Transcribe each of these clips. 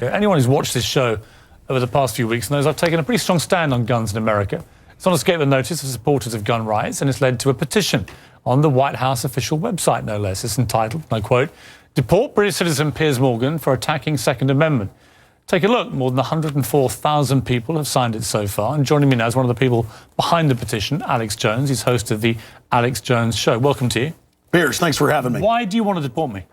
Anyone who's watched this show over the past few weeks knows I've taken a pretty strong stand on guns in America. It's not escaped the notice of supporters of gun rights, and it's led to a petition on the White House official website, no less. It's entitled, and I quote, "Deport British citizen Piers Morgan for attacking Second Amendment." Take a look. More than 104,000 people have signed it so far. And joining me now is one of the people behind the petition, Alex Jones. He's host of the Alex Jones Show. Welcome to you. Piers, thanks for having me. Why do you want to deport me?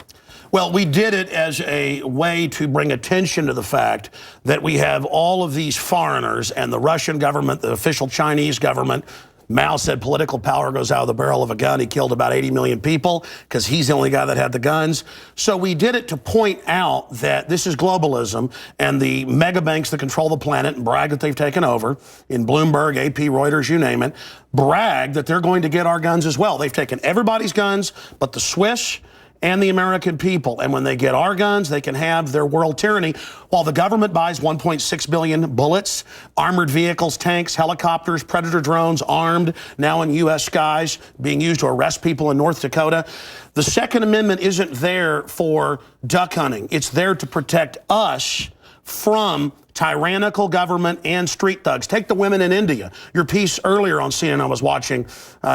Well, we did it as a way to bring attention to the fact that we have all of these foreigners and the Russian government, the official Chinese government. Mao said political power goes out of the barrel of a gun. He killed about 80 million people because he's the only guy that had the guns. So we did it to point out that this is globalism, and the mega banks that control the planet and brag that they've taken over, in Bloomberg, AP, Reuters, you name it, brag that they're going to get our guns as well. They've taken everybody's guns but the Swiss and the American people. And when they get our guns, they can have their world tyranny while the government buys 1.6 billion bullets, armored vehicles, tanks, helicopters, Predator drones, armed, now in U.S. skies, being used to arrest people in North Dakota. The Second Amendment isn't there for duck hunting. It's there to protect us from tyrannical government and street thugs. Take the women in India. Your piece earlier on CNN I was watching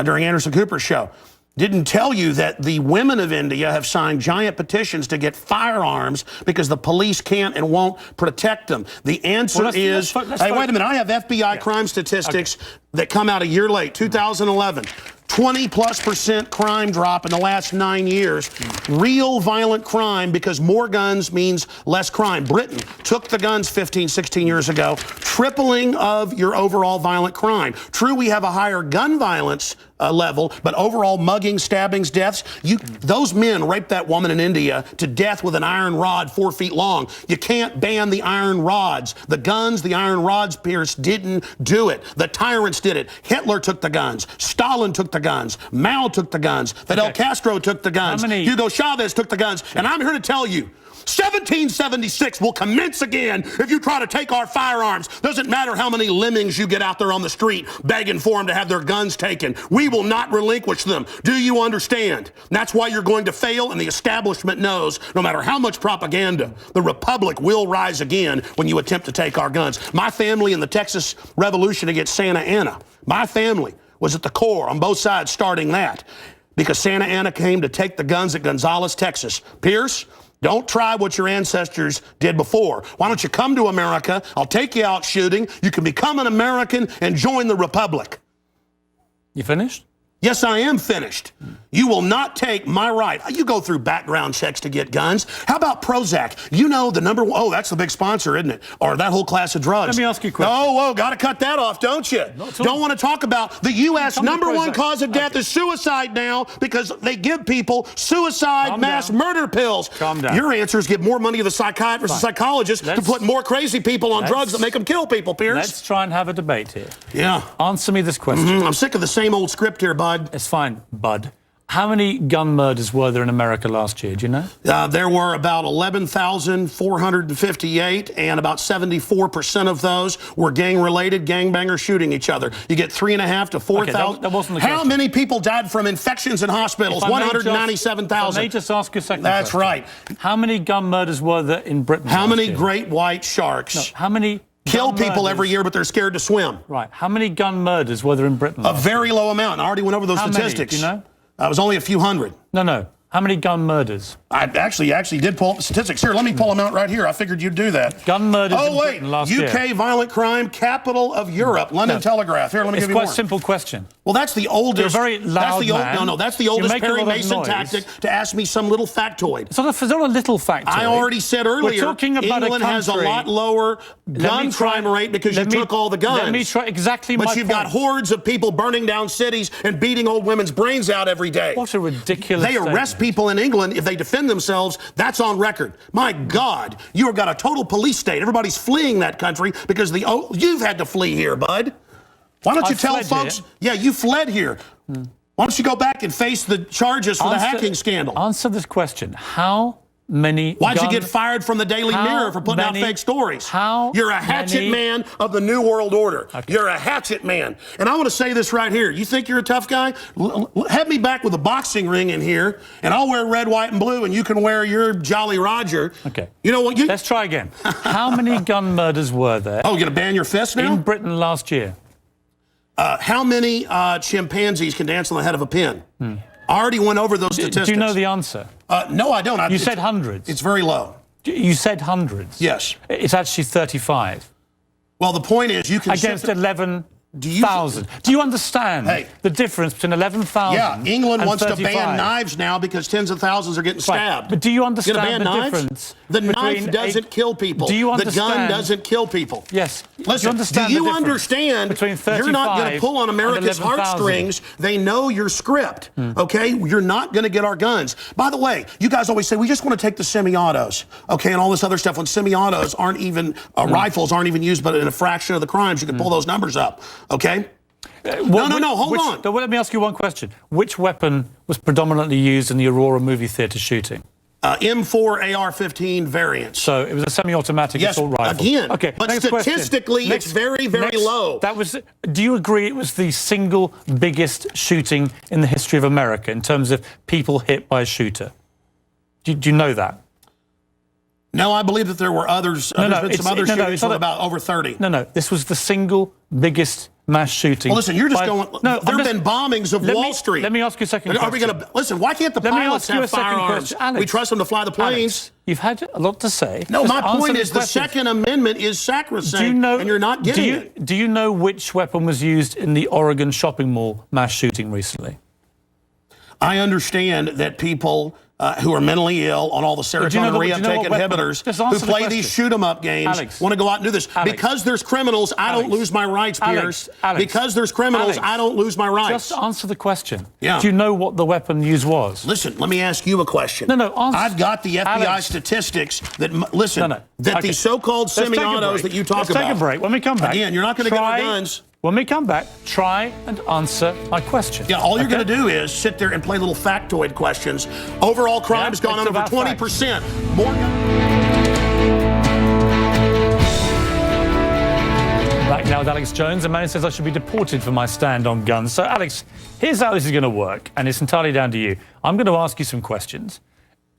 during Anderson Cooper's show didn't tell you that the women of India have signed giant petitions to get firearms because the police can't and won't protect them. The answer is, hey, wait a minute, I have FBI crime statistics that come out a year late, 2011. 20+% crime drop in the last 9 years. Real violent crime, because more guns means less crime. Britain took the guns 15, 16 years ago, tripling of your overall violent crime. True, we have a higher gun violence level, but overall mugging, stabbings, deaths, those men raped that woman in India to death with an iron rod 4 feet long. You can't ban the iron rods. The guns, the iron rods, Piers, didn't do it. The tyrants did it. Hitler took the guns. Stalin took the guns. Mao took the guns. Fidel Castro took the guns. Hugo Chavez took the guns. And I'm here to tell you, 1776 will commence again if you try to take our firearms. Doesn't matter how many lemmings you get out there on the street begging for them to have their guns taken. We will not relinquish them. Do you understand? And that's why you're going to fail, and the establishment knows no matter how much propaganda, the Republic will rise again when you attempt to take our guns. My family in the Texas Revolution against Santa Anna, my family was at the core on both sides starting that because Santa Anna came to take the guns at Gonzales, Texas. Piers, don't try what your ancestors did before. Why don't you come to America? I'll take you out shooting. You can become an American and join the Republic. You finished? Yes, I am finished. You will not take my right. You go through background checks to get guns. How about Prozac? You know the number one, that's the big sponsor, isn't it? Or that whole class of drugs. Let me ask you a question. Oh, got to cut that off, don't you? Don't want to talk about the U.S. number one cause of death is suicide now because they give people suicide mass murder pills. Calm down. Your answer is give more money to the psychiatrists and psychologists to put more crazy people on drugs that make them kill people, Piers. Let's try and have a debate here. Yeah. Answer me this question. I'm sick of the same old script here, bud. It's fine, bud. How many gun murders were there in America last year? Do you know? There were about 11,458, and about 74% of those were gang-related, gangbangers shooting each other. You get 3,500 to 4,000. That wasn't the question. How many people died from infections in hospitals? 197,000. Let me just ask you a second. That's right. How many gun murders were there in Britain? How many great white sharks? No, how many kill people every year, but they're scared to swim? Right. How many gun murders were there in Britain? A very low amount. I already went over those statistics. Do you know? It was only a few hundred. No. How many gun murders? I actually did pull up the statistics. Here, let me pull them out right here. I figured you'd do that. Gun murders in Britain last year. UK violent crime, capital of Europe. London Telegraph. Here, let me give you more. It's quite a simple question. Well, that's the oldest. You're a very loud man. No, that's the oldest Perry Mason tactic to ask me some little factoid. It's not a little factoid. I already said earlier, we're talking about England has a lot lower gun crime rate because you took all the guns. Let me try exactly my point. But you've got hordes of people burning down cities and beating old women's brains out every day. What a ridiculous They arrest people in England if they defend themselves. That's on record. My God, you've got a total police state. Everybody's fleeing that country because you've had to flee here, bud. Why don't you tell folks? Here. Yeah, you fled here. Why don't you go back and face the charges for the hacking scandal? Answer this question. How many Why'd you get fired from the Daily Mirror for putting out fake stories? You're a hatchet man of the New World Order. Okay. You're a hatchet man. And I want to say this right here. You think you're a tough guy? Have me back with a boxing ring in here, and I'll wear red, white, and blue, and you can wear your Jolly Roger. Okay. You know what? Let's try again. How many gun murders were there? Oh, you're going to ban your fist now? In Britain last year. How many chimpanzees can dance on the head of a pin? I already went over those statistics. Do you know the answer? No, I don't. You said hundreds. It's very low. You said hundreds. Yes. It's actually 35. Well, the point is you can... Against 11,000. Do you understand the difference between 11,000 Yeah, England wants 35? to ban knives now because tens of thousands are getting stabbed. But do you understand the knives? difference? The knife doesn't kill people. Do you understand? The gun doesn't kill people. Yes. Listen, do you understand between 35 you're not going to pull on America's heartstrings. They know your script, okay? You're not going to get our guns. By the way, you guys always say, we just want to take the semi-autos, okay, and all this other stuff. When semi-autos aren't even, rifles aren't even used, but in a fraction of the crimes, you can pull those numbers up, okay? No, hold on. Let me ask you one question. Which weapon was predominantly used in the Aurora movie theater shooting? M4 AR-15 variants. So it was a semi-automatic assault rifle. Again. Okay. But statistically, it's very, very low. Do you agree it was the single biggest shooting in the history of America in terms of people hit by a shooter? Do you know that? No, I believe that there were others. There's been some other shootings with about over 30. No. This was the single biggest mass shooting. Well, listen, you're just going... No, there have been bombings of Wall Street. Let me ask you a second question. Are we going to... Listen, why can't the pilots have firearms? We trust them to fly the planes. Alex, you've had a lot to say. No, my point is the Second Amendment is sacrosanct, and you're not getting it. Do you know which weapon was used in the Oregon shopping mall mass shooting recently? I understand that people... who are mentally ill on all the serotonin reuptake inhibitors, who play these shoot-em-up games, want to go out and do this. Because there's criminals, I don't lose my rights, Piers. Because there's criminals, I don't lose my rights. Just answer the question. Yeah. Do you know what the weapon used was? Listen, let me ask you a question. No, answer. I've got the FBI statistics that, that these so-called semi-autos that you talk about. Let's take a break. When we come back... Again, you're not going to get our guns. When we come back, try and answer my question. Yeah, all you're going to do is sit there and play little factoid questions. Overall crime has gone on over 20%. More. Back now with Alex Jones. A man who says I should be deported for my stand on guns. So, Alex, here's how this is going to work, and it's entirely down to you. I'm going to ask you some questions.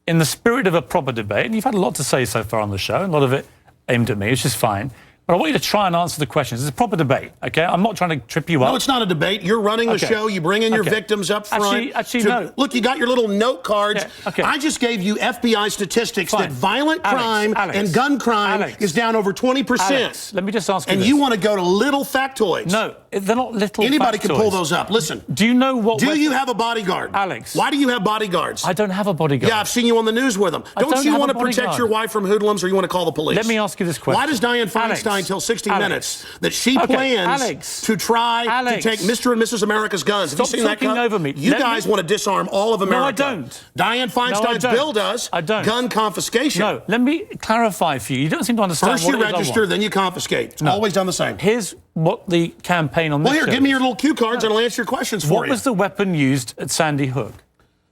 In the spirit of a proper debate, and you've had a lot to say so far on the show, a lot of it aimed at me, which is fine. But I want you to try and answer the questions. It's a proper debate, okay? I'm not trying to trip you up. No, it's not a debate. You're running the show. You bring in your victims up front. Actually, no. Look, you got your little note cards. Yeah, okay. I just gave you FBI statistics that violent crime and gun crime is down over 20%. Alex, let me just ask you this. And you want to go to little factoids. No, they're not little Anybody factoids. Can pull those up. Listen. Do you know what... Do you have a bodyguard? Alex. Why do you have bodyguards? I don't have a bodyguard. Yeah, I've seen you on the news with them. Don't you want to protect your wife from hoodlums, or you want to call the police? Let me ask you this question. Why does Dianne Feinstein tell 60 Minutes that she plans to try to take Mr. and Mrs. America's guns? Have you seen that? Stop talking over me. You guys want to disarm all of America. No, I don't. Dianne Feinstein's bill does. I don't. Gun confiscation. No, let me clarify for you. You don't seem to understand First you register, then you confiscate. It's always done the same. Here's what the campaign on this Well, here, give me your little cue cards and I'll answer your questions for you. What was the weapon used at Sandy Hook?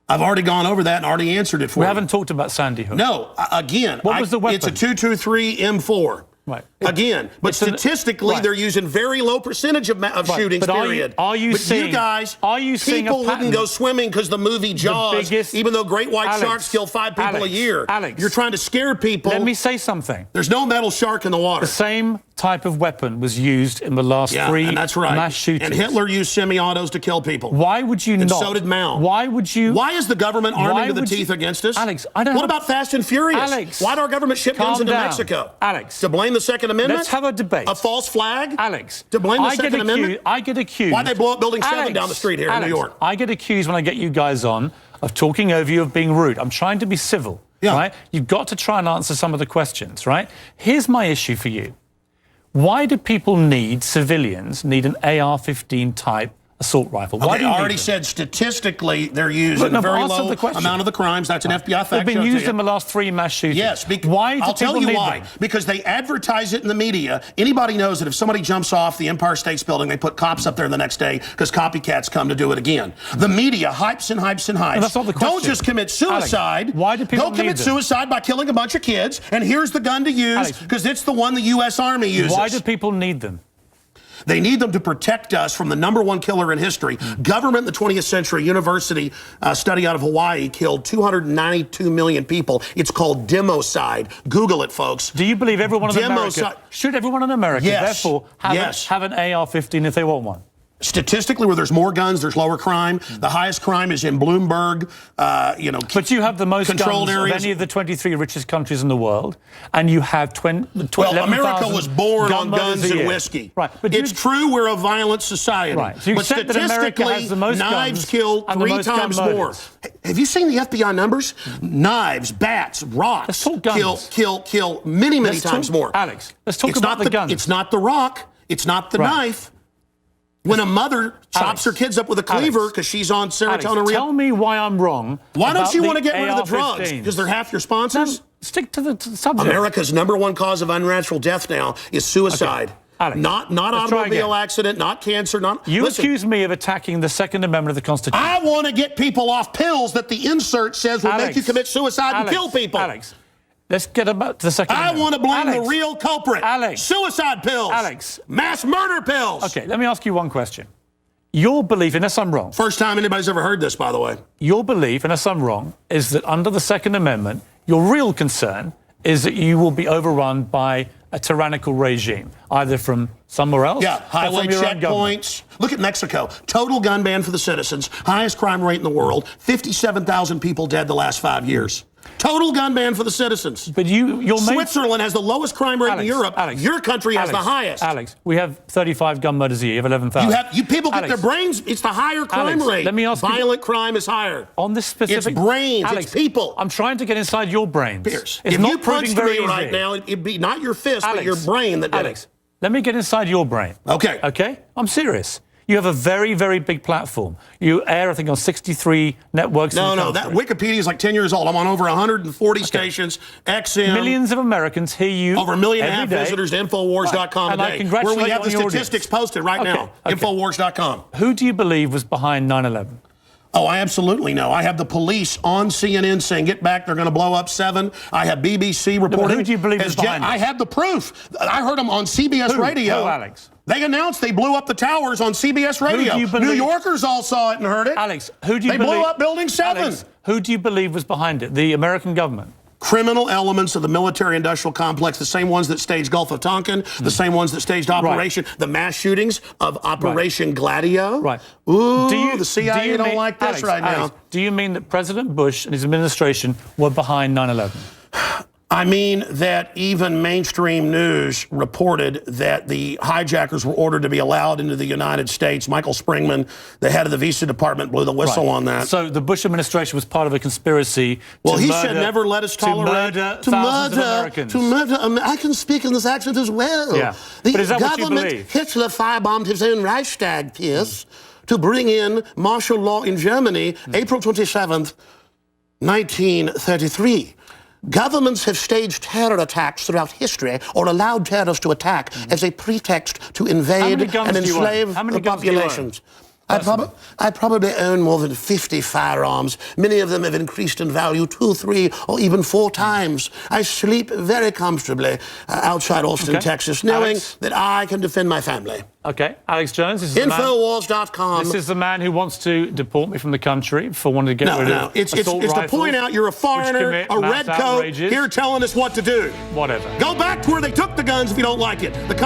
I've already gone over that and already answered it for you. We haven't talked about Sandy Hook. No, again. What was the weapon? It's a 223 M4. Right. Again, but statistically, they're using very low percentage of shootings, period. Are you seeing... you guys, seeing people wouldn't go swimming because the movie Jaws, even though great white sharks kill 5 people a year. Alex, you're trying to scare people. Let me say something. There's no metal shark in the water. The same type of weapon was used in the last 3 mass shootings. And Hitler used semi-autos to kill people. Why would you not? And so did Mao. Why would you... Why is the government arming to the teeth against us? Alex, I don't... What about Fast and Furious? Alex, why did our government ship guns into Mexico? Alex. To blame the Second Amendment? Let's have a debate. A false flag? Alex. To blame the Second Amendment? I get accused. Why'd they blow up Building 7 down the street here in New York? I get accused when I get you guys on of talking over you, of being rude. I'm trying to be civil, right? You've got to try and answer some of the questions, right? Here's my issue for you. Why do people civilians need an AR-15 type assault rifle? Why Okay, do you I already need them? said statistically they're used in no, a very answer low the question. amount of the crimes. That's an FBI fact. They've been show to used you. in the last 3 mass shootings. Yes. Why do I'll tell people you need why. them? Because they advertise it in the media. Anybody knows that if somebody jumps off the Empire State Building, they put cops up there the next day because copycats come to do it again. The media hypes and hypes and hypes. And that's not the question. Don't just commit suicide. Alex, why do people Go commit need them? suicide by killing a bunch of kids, and here's the gun to use because it's the one the U.S. Army uses. Why do people need them? They need them to protect us from the #1 killer in history. Government in the 20th century, university study out of Hawaii killed 292 million people. It's called democide. Google it, folks. Do you believe everyone in America Democide. should everyone in America Yes. therefore have an AR-15 if they want one? Statistically, where there's more guns, there's lower crime. The highest crime is in Bloomberg, But you have the most controlled guns areas. of any of the 23 richest countries in the world, and you have Well, America was born on guns and whiskey. whiskey. Right, but it's true we're a violent society. Right. So you but accept that America statistically, has the most knives guns kill and the 3 most gun times more. murders. Have you seen the FBI numbers? Knives, bats, rocks Let's talk guns. kill many Let's times talk- more. Alex, let's talk It's about not the guns. It's not the rock. It's not the knife. When a mother chops her kids up with a cleaver because she's on serotonin. Tell me why I'm wrong. Why don't about you the want to get rid of the drugs? AR-15s? Because they're half your sponsors? Stick to the subject. America's #1 cause of unnatural death now is suicide. Okay. Alex, not let's try automobile again. accident, not cancer, not... You Listen, accuse me of attacking the Second Amendment of the Constitution. I want to get people off pills that the insert says will make you commit suicide and kill people. Alex, let's get about to the Second Amendment. I want to blame Alex, the real culprit. Alex. Suicide pills. Alex. Mass murder pills. Okay, let me ask you one question. Your belief, unless I'm wrong, First time anybody's ever heard this, by the way. your belief, unless I'm wrong, is that under the Second Amendment, your real concern is that you will be overrun by a tyrannical regime, either from somewhere else Yeah, or highway from your own government. checkpoints. Look at Mexico. Total gun ban for the citizens. Highest crime rate in the world. 57,000 people dead the last 5 years. Total gun ban for the citizens. But your main... Switzerland has the lowest crime rate Alex, in Europe. Alex, Your country has Alex, the highest. Alex, we have 35 gun murders a year. You have 11,000. You people get Alex, their brains. It's the higher crime Alex, rate. let me ask you- Violent crime is higher. on this specific... It's brains. Alex, It's people. I'm trying to get inside your brains. Pierce, It's if not you proving punched very me right easy. now, it'd be not your fist, but Alex, your brain that did Alex, it. let me get inside your brain. Okay. Okay? I'm serious. You have a very, very big platform. You air, I think, on 63 networks. in the No, that country. Wikipedia is like 10 years old. I'm on over 140 stations. XM. Millions of Americans hear you Over 1.5 million every day. visitors to Infowars.com And I today, congratulate where we you have on the your statistics audience. posted right now. Okay. Infowars.com. Who do you believe was behind 9/11? Oh, I absolutely know. I have the police on CNN saying, get back, they're going to blow up 7. I have BBC reporting. who do you believe is behind I it? have the proof. I heard them on CBS Radio. Who, Alex? They announced they blew up the towers on CBS Radio. do you believe? New Yorkers all saw it and heard it. Alex, who do you They believe? blew up Building 7. Alex, who do you believe was behind it? The American government? Criminal elements of the military-industrial complex, the same ones that staged Gulf of Tonkin, the same ones that staged Operation, the mass shootings of Operation Gladio. Right. Ooh, the CIA don't mean, like this Alex, now. Alex, do you mean that President Bush and his administration were behind 9/11? I mean that even mainstream news reported that the hijackers were ordered to be allowed into the United States. Michael Springman, the head of the visa department, blew the whistle on that. So the Bush administration was part of a conspiracy. Well, to he murder, said never let us tolerate to murder thousands of Americans. I can speak in this accent as well. Yeah. The But is that what you government, believe? Hitler firebombed his own Reichstag, Piers, to bring in martial law in Germany, April 27th, 1933. Governments have staged terror attacks throughout history or allowed terrorists to attack as a pretext to invade and enslave the populations. I probably own more than 50 firearms. Many of them have increased in value 2, 3, or even 4 times. I sleep very comfortably outside Austin, Texas, knowing that I can defend my family. Okay, Alex Jones. This is Infowars.com. This is the man who wants to deport me from the country for wanting to get rid of it's to point out you're a foreigner, a red coat, here telling us what to do. Whatever. Go back to where they took the guns if you don't like it.